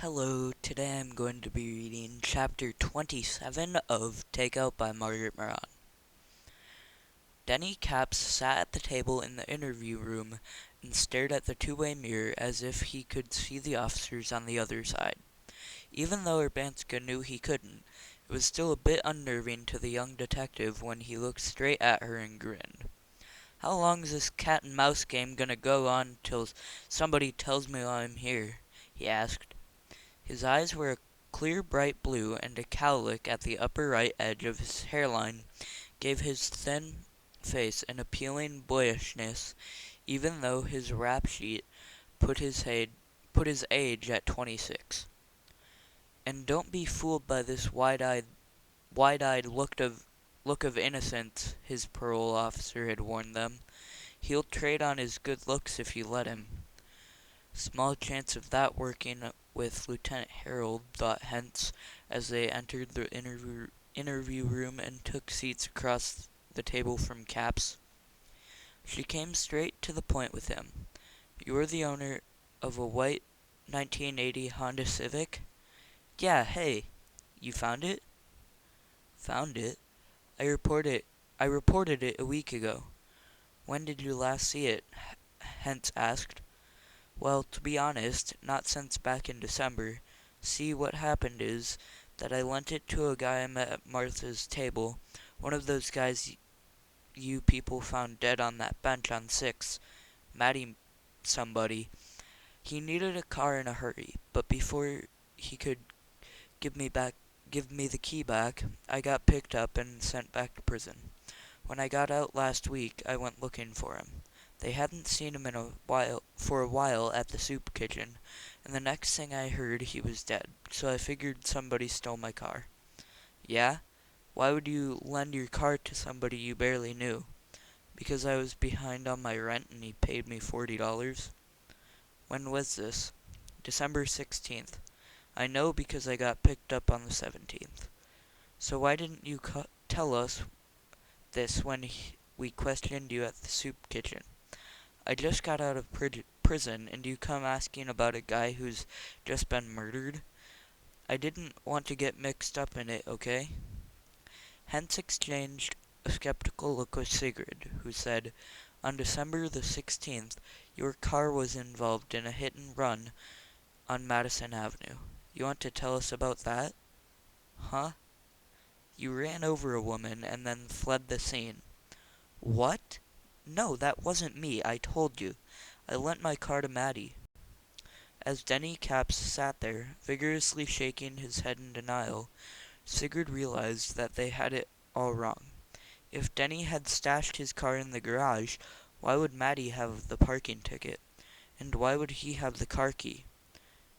Hello, today I'm going to be reading chapter 27 of Takeout by Margaret Maron. Denny Capps sat at the table in the interview room and stared at the two-way mirror as if he could see the officers on the other side. Even though Urbanska knew he couldn't, it was still a bit unnerving to the young detective when he looked straight at her and grinned. "How long's this cat and mouse game gonna go on till somebody tells me why I'm here?" he asked. His eyes were a clear bright blue, and a cowlick at the upper right edge of his hairline gave his thin face an appealing boyishness, even though his rap sheet put his age at 26. "And don't be fooled by this wide-eyed look of innocence," his parole officer had warned them. "He'll trade on his good looks if you let him." Small chance of that working with Lieutenant Harold, thought Hence, as they entered the interview room and took seats across the table from Capps. She came straight to the point with him. "You're the owner of a white 1980 Honda Civic?" "Yeah, hey, you found it?" "Found it? I reported it a week ago." "When did you last see it?" Hence asked. "Well, to be honest, not since back in December. See, what happened is that I lent it to a guy I met at Martha's table, one of those guys you people found dead on that bench on 6, Matty somebody. He needed a car in a hurry, but before he could give me the key back, I got picked up and sent back to prison. When I got out last week, I went looking for him. They hadn't seen him for a while at the soup kitchen, and the next thing I heard he was dead, so I figured somebody stole my car." "Yeah? Why would you lend your car to somebody you barely knew?" "Because I was behind on my rent and he paid me $40. "When was this?" "December 16th. I know because I got picked up on the 17th. "So why didn't you tell us this when we questioned you at the soup kitchen? I just got out of prison, and you come asking about a guy who's just been murdered. I didn't want to get mixed up in it, okay?" Hence exchanged a skeptical look with Sigrid, who said, "On December the 16th, your car was involved in a hit and run on Madison Avenue. You want to tell us about that?" "Huh?" "You ran over a woman and then fled the scene." "What? No, that wasn't me, I told you. I lent my car to Matty." As Denny Capps sat there, vigorously shaking his head in denial, Sigurd realized that they had it all wrong. If Denny had stashed his car in the garage, why would Matty have the parking ticket? And why would he have the car key?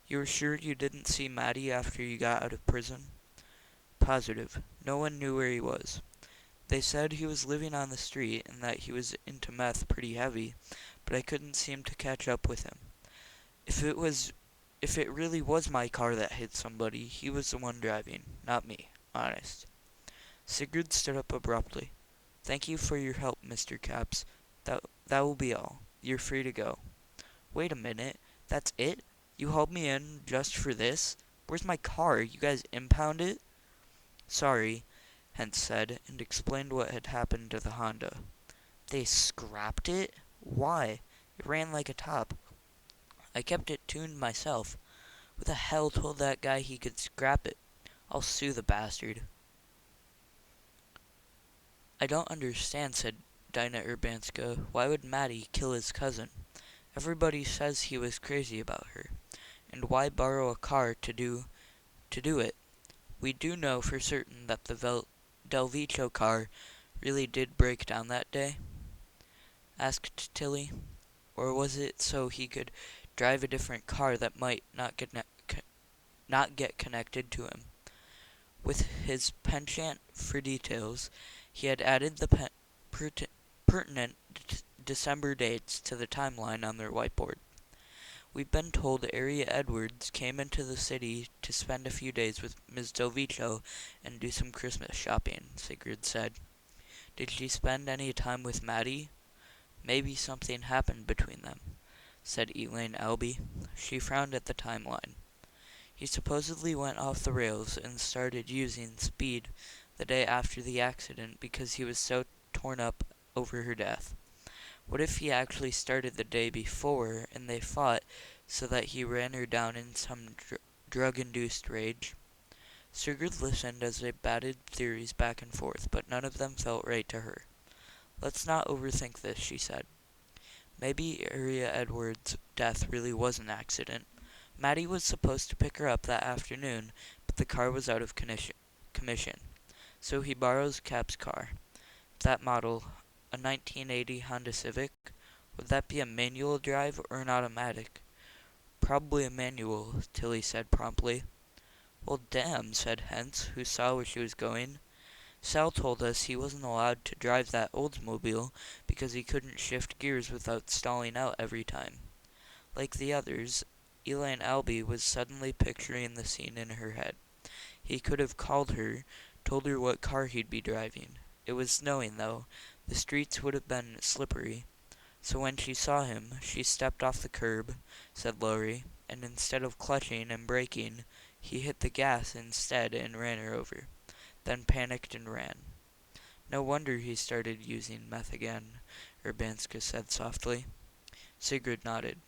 "You're sure you didn't see Matty after you got out of prison?" "Positive. No one knew where he was. They said he was living on the street and that he was into meth pretty heavy, but I couldn't seem to catch up with him. If it really was my car that hit somebody, he was the one driving, not me, honest." Sigurd stood up abruptly. "Thank you for your help, Mr. Capps. That will be all. You're free to go." "Wait a minute. That's it? You hauled me in just for this? Where's my car? You guys impound it?" "Sorry," Hence said, and explained what had happened to the Honda. "They scrapped it? Why? It ran like a top. I kept it tuned myself. Who the hell told that guy he could scrap it? I'll sue the bastard." "I don't understand," said Dinah Urbanska. "Why would Matty kill his cousin? Everybody says he was crazy about her. And why borrow a car to do it? We do know for certain that the Delvicho car really did break down that day?" asked Tilly. "Or was it so he could drive a different car that might not get connected to him?" With his penchant for details, he had added the pertinent December dates to the timeline on their whiteboard. "We've been told Area Edwards came into the city to spend a few days with Ms. Delvicho and do some Christmas shopping," Sigrid said. "Did she spend any time with Matty?" "Maybe something happened between them," said Elaine Albee. She frowned at the timeline. He supposedly went off the rails and started using speed the day after the accident because he was so torn up over her death. What if he actually started the day before and they fought so that he ran her down in some drug-induced rage? Sigurd listened as they batted theories back and forth, but none of them felt right to her. "Let's not overthink this," she said. "Maybe Area Edwards' death really was an accident. Maddie was supposed to pick her up that afternoon, but the car was out of commission. So he borrows Cap's car. That model, a 1980 Honda Civic, would that be a manual drive or an automatic?" "Probably a manual," Tilly said promptly. "Well, damn," said Hens, who saw where she was going. "Sal told us he wasn't allowed to drive that Oldsmobile because he couldn't shift gears without stalling out every time." Like the others, Elaine Albee was suddenly picturing the scene in her head. He could have called her, told her what car he'd be driving. It was snowing, though. The streets would have been slippery. So when she saw him, she stepped off the curb, said Lori, and instead of clutching and braking, he hit the gas instead and ran her over, then panicked and ran. "No wonder he started using meth again," Urbanska said softly. Sigurd nodded.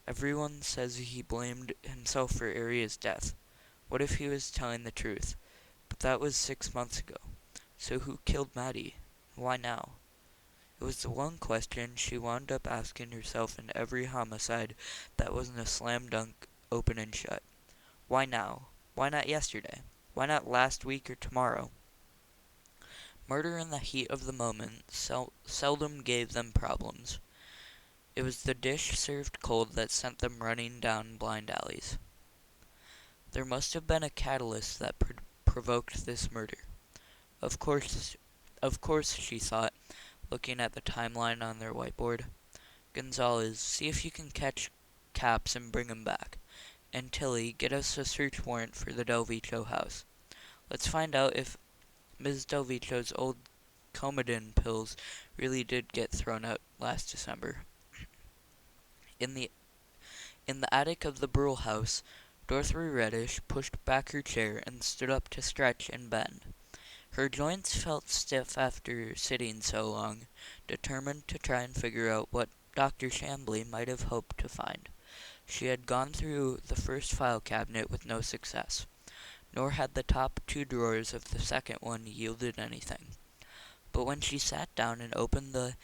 "Everyone says he blamed himself for Aria's death. What if he was telling the truth? But that was 6 months ago. So who killed Maddie? Why now?" It was the one question she wound up asking herself in every homicide that wasn't a slam dunk open and shut. Why now? Why not yesterday? Why not last week or tomorrow? Murder in the heat of the moment seldom gave them problems. It was the dish served cold that sent them running down blind alleys. There must have been a catalyst that provoked this murder. Of course, she thought, looking at the timeline on their whiteboard. "Gonzalez, see if you can catch Caps and bring him back. And Tilly, get us a search warrant for the Delvicho house. Let's find out if Ms. Delvicho's old Coumadin pills really did get thrown out last December." In the attic of the Brule house, Dorothy Reddish pushed back her chair and stood up to stretch and bend. Her joints felt stiff after sitting so long, determined to try and figure out what Dr. Chambly might have hoped to find. She had gone through the first file cabinet with no success, nor had the top two drawers of the second one yielded anything. But when she sat down and opened the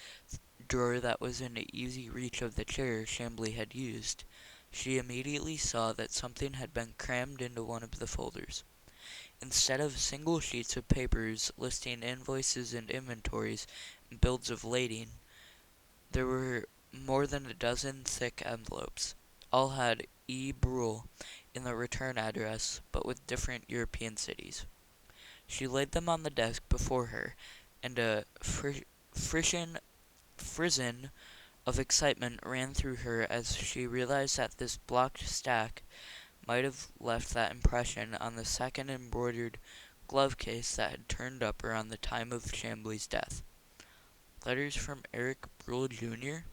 drawer that was in easy reach of the chair Chambly had used, she immediately saw that something had been crammed into one of the folders. Instead of single sheets of papers listing invoices and inventories and bills of lading, there were more than a dozen thick envelopes. All had E. Brule in the return address, but with different European cities. She laid them on the desk before her, and a frisson of excitement ran through her as she realized that this blocked stack might have left that impression on the second embroidered glove case that had turned up around the time of Chambly's death. Letters from Eric Brule Jr.?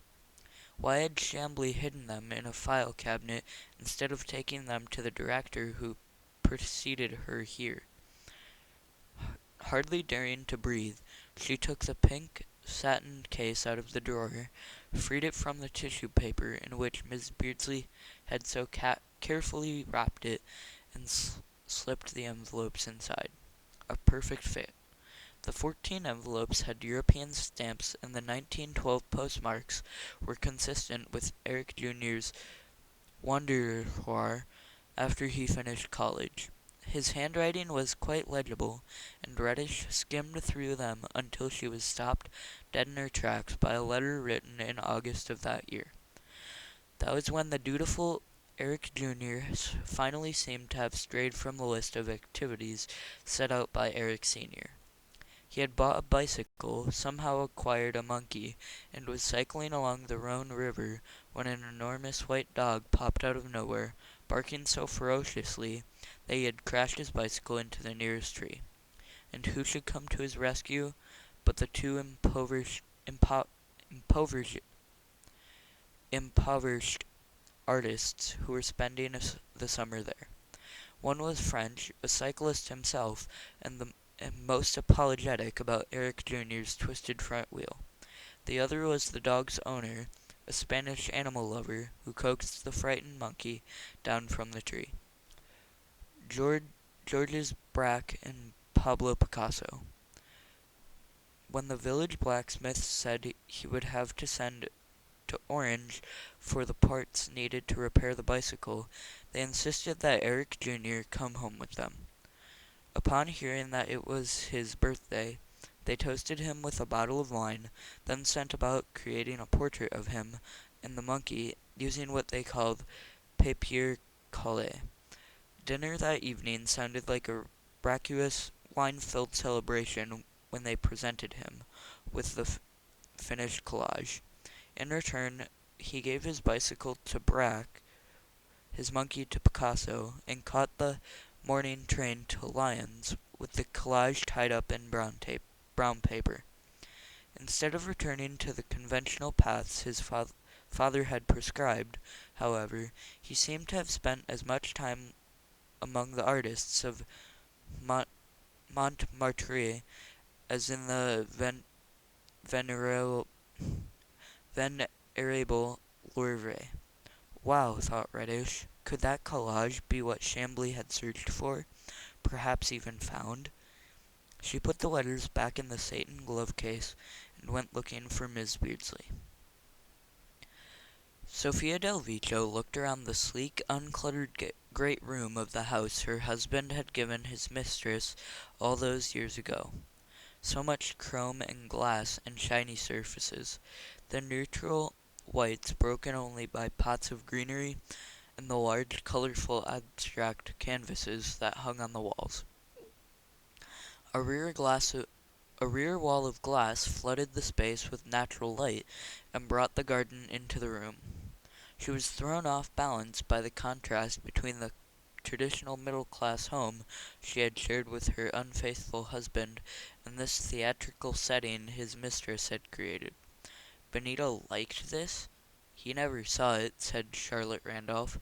Why had Chambly hidden them in a file cabinet instead of taking them to the director who preceded her here? Hardly daring to breathe, she took the pink satin case out of the drawer, freed it from the tissue paper in which Miss Beardsley had so carefully wrapped it, and slipped the envelopes inside. A perfect fit. The 14 envelopes had European stamps, and the 1912 postmarks were consistent with Eric Jr.'s Wanderer after he finished college. His handwriting was quite legible, and Reddish skimmed through them until she was stopped dead in her tracks by a letter written in August of that year. That was when the dutiful Eric Jr. finally seemed to have strayed from the list of activities set out by Eric Sr. He had bought a bicycle, somehow acquired a monkey, and was cycling along the Rhone River when an enormous white dog popped out of nowhere, barking so ferociously that he had crashed his bicycle into the nearest tree. And who should come to his rescue but the two impoverished artists who were spending the summer there. One was French, a cyclist himself, and most apologetic about Eric Jr.'s twisted front wheel. The other was the dog's owner, a Spanish animal lover who coaxed the frightened monkey down from the tree. George, Georges Braque and Pablo Picasso. When the village blacksmith said he would have to send to Orange for the parts needed to repair the bicycle, they insisted that Eric Jr. come home with them. Upon hearing that it was his birthday, they toasted him with a bottle of wine, then set about creating a portrait of him and the monkey using what they called papier collé. Dinner that evening sounded like a raucous, wine-filled celebration when they presented him with the finished collage. In return, he gave his bicycle to Braque, his monkey to Picasso, and caught the morning train to Lyons with the collage tied up in brown paper. Instead of returning to the conventional paths his father had prescribed, however, he seemed to have spent as much time among the artists of Montmartre as in the venerable, venerable Louvre. Wow, thought Reddish. Could that collage be what Chambly had searched for, perhaps even found? She put the letters back in the satin glove case and went looking for Miss Beardsley. Sophia Delvico looked around the sleek, uncluttered great room of the house her husband had given his mistress all those years ago. So much chrome and glass and shiny surfaces, the neutral whites broken only by pots of greenery and the large, colorful, abstract canvases that hung on the walls. A rear wall of glass flooded the space with natural light and brought the garden into the room. She was thrown off balance by the contrast between the traditional middle-class home she had shared with her unfaithful husband and this theatrical setting his mistress had created. Benito liked this? He never saw it, said Charlotte Randolph.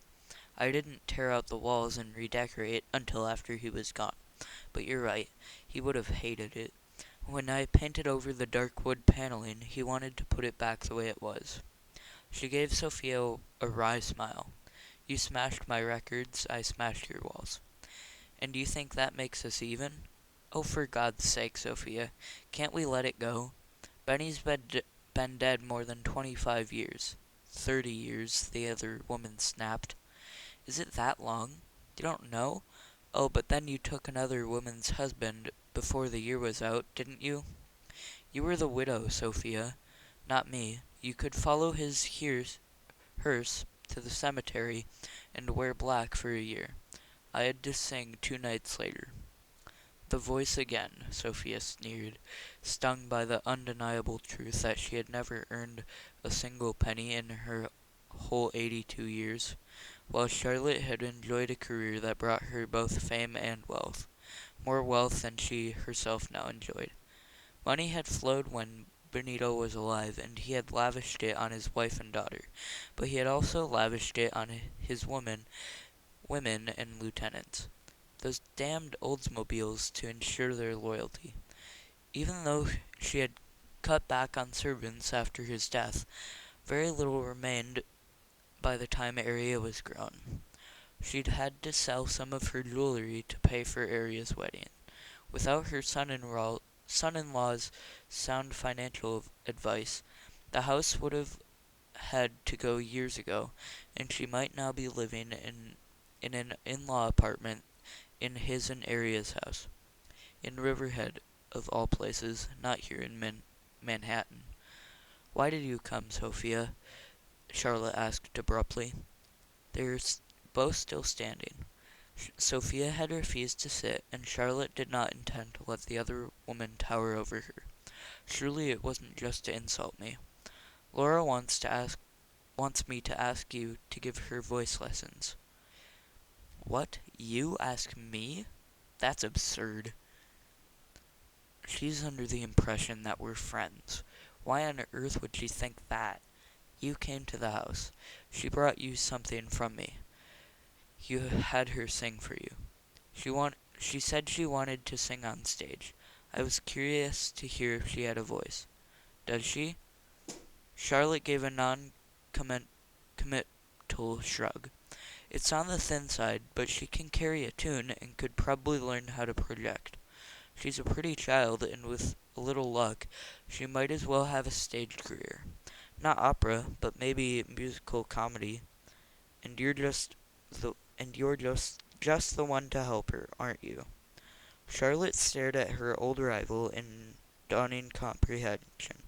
I didn't tear out the walls and redecorate until after he was gone. But you're right, he would have hated it. When I painted over the dark wood paneling, he wanted to put it back the way it was. She gave Sophia a wry smile. You smashed my records, I smashed your walls. And you think that makes us even? Oh, for God's sake, Sophia, can't we let it go? Benny's been dead more than 25 years. 30 years, the other woman snapped. Is it that long? You don't know? Oh, but then you took another woman's husband before the year was out, didn't you? You were the widow, Sophia, not me. You could follow his hearse to the cemetery and wear black for a year. I had to sing 2 nights later. The voice again, Sophia sneered, stung by the undeniable truth that she had never earned a single penny in her whole 82 years, while Charlotte had enjoyed a career that brought her both fame and wealth, more wealth than she herself now enjoyed. Money had flowed when Benito was alive, and he had lavished it on his wife and daughter, but he had also lavished it on his women and lieutenants. Those damned Oldsmobiles to ensure their loyalty. Even though she had cut back on servants after his death, very little remained by the time Aria was grown. She'd had to sell some of her jewelry to pay for Aria's wedding. Without her son-in-law's sound financial advice, the house would have had to go years ago, and she might now be living in an in-law apartment in his and Aria's house. In Riverhead, of all places, not here in Manhattan. Why did you come, Sophia? Charlotte asked abruptly. They were both still standing. Sophia had refused to sit, and Charlotte did not intend to let the other woman tower over her. Surely it wasn't just to insult me. Laura wants me to ask you to give her voice lessons. What? You ask me? That's absurd. She's under the impression that we're friends. Why on earth would she think that? You came to the house. She brought you something from me. You had her sing for you. She said she wanted to sing on stage. I was curious to hear if she had a voice. Does she? Charlotte gave a non-committal shrug. It's on the thin side, but she can carry a tune and could probably learn how to project. She's a pretty child, and with a little luck, she might as well have a stage career. Not opera, but maybe musical comedy. And you're just the one to help her, aren't you? Charlotte stared at her old rival in dawning comprehension.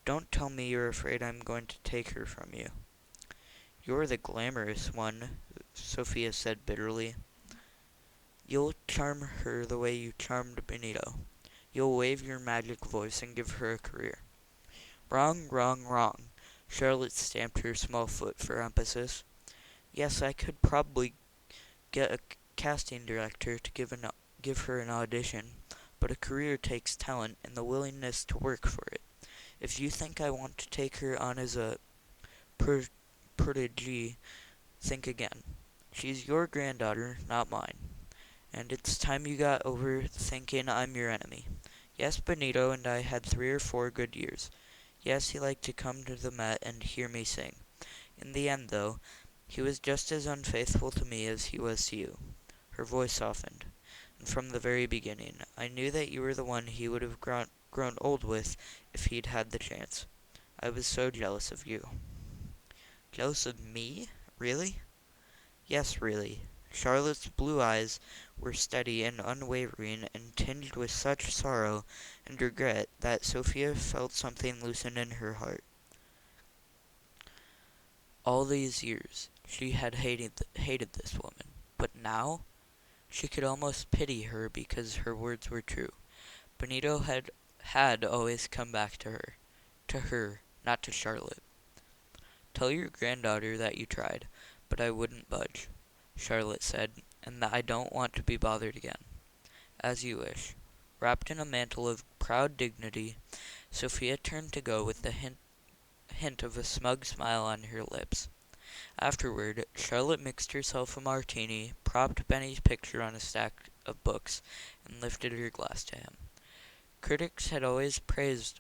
Don't tell me you're afraid I'm going to take her from you. You're the glamorous one, Sophia said bitterly. You'll charm her the way you charmed Benito. You'll wave your magic voice and give her a career. Wrong, wrong, wrong. Charlotte stamped her small foot for emphasis. Yes, I could probably get a casting director to give her an audition, but a career takes talent and the willingness to work for it. If you think I want to take her on as a protégé, think again. She's your granddaughter, not mine. And it's time you got over thinking I'm your enemy. Yes, Benito and I had 3 or 4 good years. Yes, he liked to come to the Met and hear me sing. In the end, though, he was just as unfaithful to me as he was to you. Her voice softened. And from the very beginning, I knew that you were the one he would have grown old with if he'd had the chance. I was so jealous of you. Jealous of me? Really? Yes, really. Charlotte's blue eyes were steady and unwavering and tinged with such sorrow and regret that Sophia felt something loosen in her heart. All these years she had hated this woman, but now she could almost pity her because her words were true. Benito had always come back to her, not to Charlotte. Tell your granddaughter that you tried, but I wouldn't budge, Charlotte said, and that I don't want to be bothered again. As you wish. Wrapped in a mantle of proud dignity, Sophia turned to go with the hint of a smug smile on her lips. Afterward, Charlotte mixed herself a martini, propped Benny's picture on a stack of books, and lifted her glass to him. Critics had always praised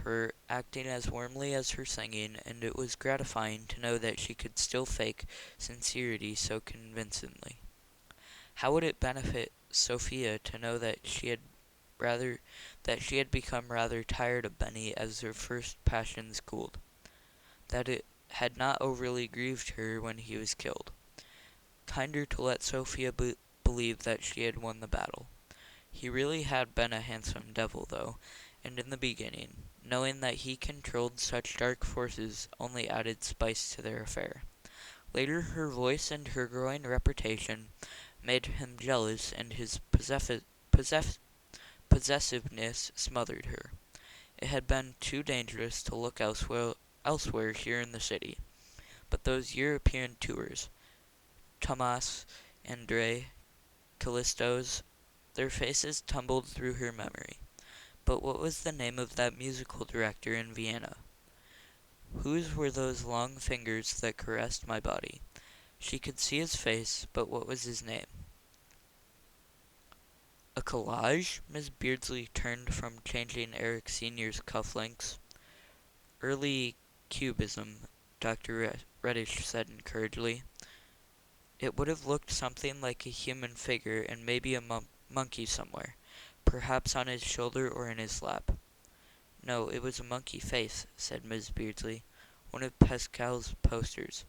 her acting as warmly as her singing, and it was gratifying to know that she could still fake sincerity so convincingly. How would it benefit Sophia to know that she had become rather tired of Benny as their first passions cooled, that it had not overly grieved her when he was killed? Kinder to let Sophia believe that she had won the battle. He really had been a handsome devil, though, and in the beginning, knowing that he controlled such dark forces only added spice to their affair. Later, her voice and her growing reputation made him jealous, and his possessiveness smothered her. It had been too dangerous to look elsewhere here in the city. But those European tours, Tomas, Andre, Callisto's, their faces tumbled through her memory. But what was the name of that musical director in Vienna? Whose were those long fingers that caressed my body? She could see his face, but what was his name? A collage? Miss Beardsley turned from changing Eric Sr.'s cufflinks. Early Cubism, Dr. Reddish said encouragingly. It would have looked something like a human figure and maybe a monkey somewhere, perhaps on his shoulder or in his lap. No, it was a monkey face, said Miss Beardsley. One of Pascal's posters.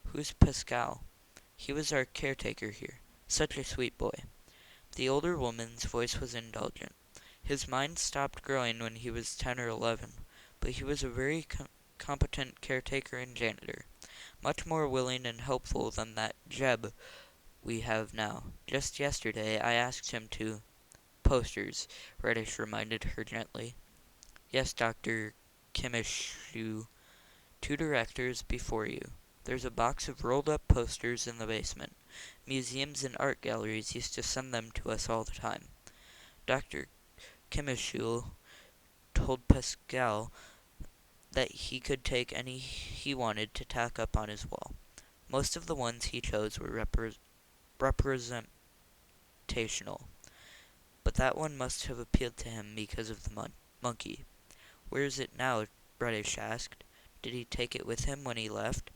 Who's Pascal? He was our caretaker here. Such a sweet boy. The older woman's voice was indulgent. His mind stopped growing when he was 10 or 11, but he was a very competent caretaker and janitor, much more willing and helpful than that Jeb we have now. Just yesterday I asked him to posters, Reddish reminded her gently. Yes, Dr. Kimishu, 2 directors before you. There's a box of rolled-up posters in the basement. Museums and art galleries used to send them to us all the time. Dr. Kimishu told Pascal that he could take any he wanted to tack up on his wall. Most of the ones he chose were representational, but that one must have appealed to him because of the monkey. Where is it now? Reddish asked. Did he take it with him when he left?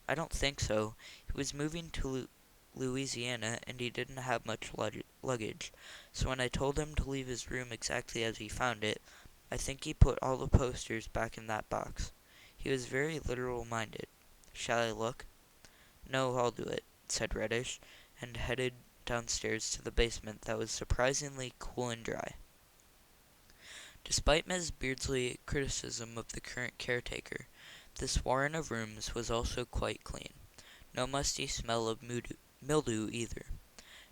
I don't think so. He was moving to Louisiana and he didn't have much luggage. So when I told him to leave his room exactly as he found it, I think he put all the posters back in that box. He was very literal-minded. Shall I look? No, I'll do it, said Reddish, and headed downstairs to the basement that was surprisingly cool and dry. Despite Ms. Beardsley's criticism of the current caretaker, this warren of rooms was also quite clean. No musty smell of mildew either.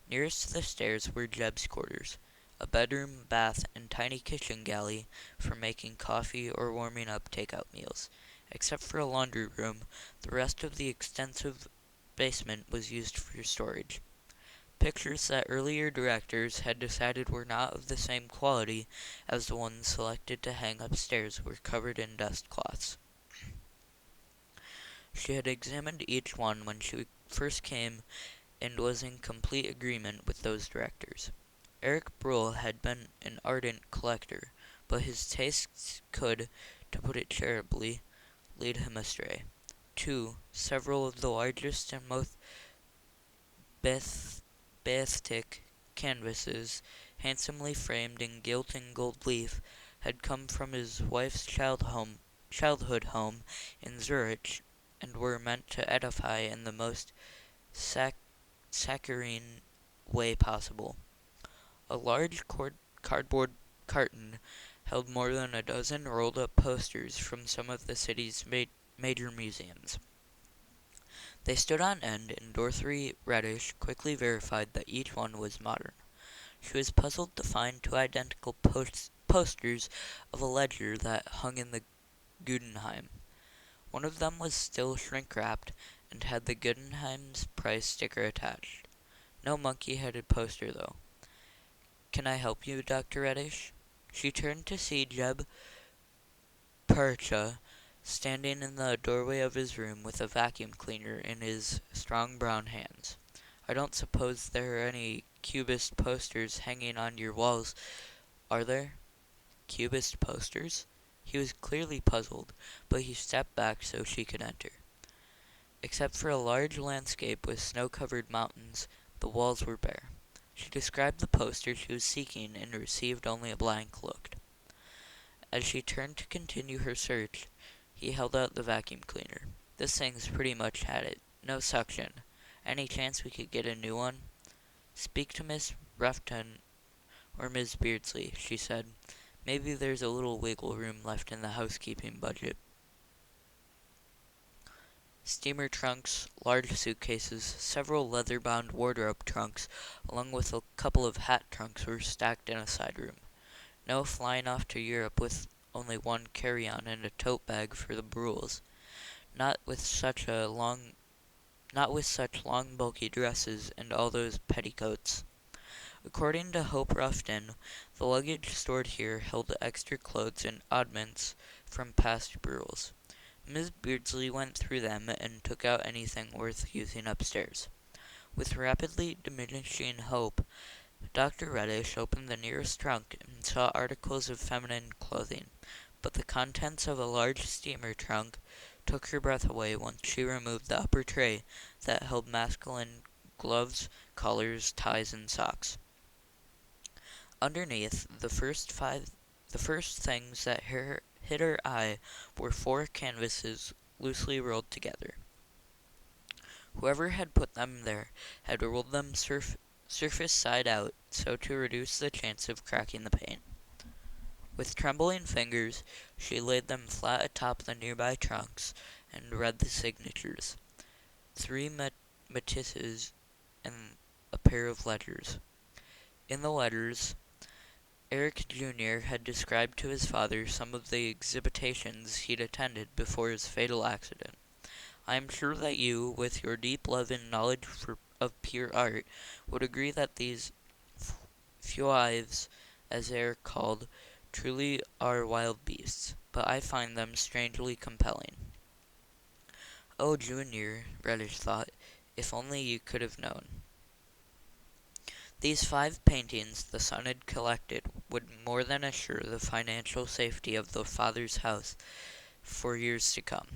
Nearest to the stairs were Jeb's quarters, a bedroom, bath, and tiny kitchen galley for making coffee or warming up takeout meals. Except for a laundry room, the rest of the extensive basement was used for storage. Pictures that earlier directors had decided were not of the same quality as the ones selected to hang upstairs were covered in dust cloths. She had examined each one when she first came and was in complete agreement with those directors. Eric Bruhl had been an ardent collector, but his tastes could, to put it charitably, lead him astray. 2. Several of the largest and most Bathtic canvases, handsomely framed in gilt and gold leaf, had come from his wife's childhood home in Zurich, and were meant to edify in the most saccharine way possible. A large cardboard carton held more than a dozen rolled-up posters from some of the city's major museums. They stood on end, and Dorothy Reddish quickly verified that each one was modern. She was puzzled to find two identical posters of a ledger that hung in the Guggenheim. One of them was still shrink-wrapped and had the Guggenheim's price sticker attached. No monkey-headed poster, though. Can I help you, Dr. Reddish? She turned to see Jeb Percha standing in the doorway of his room with a vacuum cleaner in his strong brown hands. I don't suppose there are any Cubist posters hanging on your walls, are there? Cubist posters? He was clearly puzzled, but he stepped back so she could enter. Except for a large landscape with snow-covered mountains, the walls were bare. She described the poster she was seeking and received only a blank look. As she turned to continue her search, he held out the vacuum cleaner. This thing's pretty much had it. No suction. Any chance we could get a new one? Speak to Miss Ruffton or Miss Beardsley, she said. Maybe there's a little wiggle room left in the housekeeping budget. Steamer trunks, large suitcases, several leather-bound wardrobe trunks, along with a couple of hat trunks were stacked in a side room. No flying off to Europe with only one carry-on and a tote bag for the Bruhls. Not with such long bulky dresses and all those petticoats. According to Hope Ruffton, the luggage stored here held extra clothes and oddments from past Bruhls. Miss Beardsley went through them and took out anything worth using upstairs. With rapidly diminishing hope, Dr. Reddish opened the nearest trunk and saw articles of feminine clothing, but the contents of a large steamer trunk took her breath away once she removed the upper tray that held masculine gloves, collars, ties, and socks. Underneath, the first things that hit her eye were 4 canvases loosely rolled together. Whoever had put them there had rolled them surface side out so to reduce the chance of cracking the paint. With trembling fingers, she laid them flat atop the nearby trunks and read the signatures. 3 Matisses and a pair of ledgers. In the letters, Eric Jr. had described to his father some of the exhibitions he'd attended before his fatal accident. I am sure that you, with your deep love and knowledge of pure art, would agree that these feuilles, as they are called, truly are wild beasts, but I find them strangely compelling. Oh, Junior, Reddish thought, if only you could have known. These 5 paintings the son had collected would more than assure the financial safety of the father's house for years to come.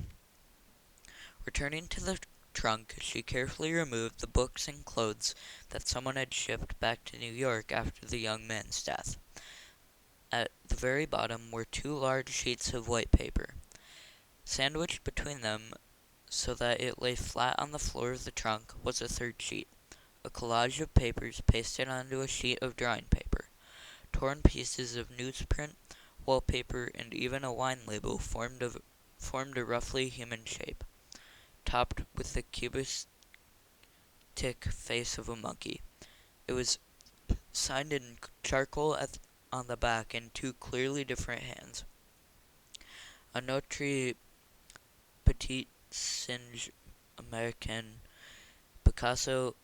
Returning to the trunk, she carefully removed the books and clothes that someone had shipped back to New York after the young man's death. At the very bottom were 2 large sheets of white paper. Sandwiched between them, so that it lay flat on the floor of the trunk, was a third sheet, a collage of papers pasted onto a sheet of drawing paper. Torn pieces of newsprint, wallpaper, and even a wine label formed a roughly human shape, topped with the cubistic face of a monkey. It was signed in charcoal on the back in 2 clearly different hands. A Notre Petit Singe Americain Picasso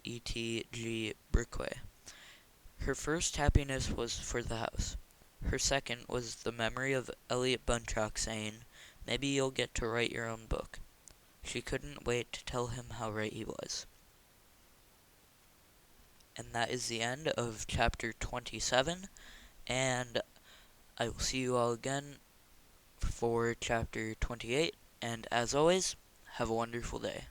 E.T.G. Briquet. Her first happiness was for the house. Her second was the memory of Elliot Bunchock saying, "Maybe you'll get to write your own book." She couldn't wait to tell him how right he was. And that is the end of chapter 27, and I will see you all again for chapter 28, and as always, have a wonderful day.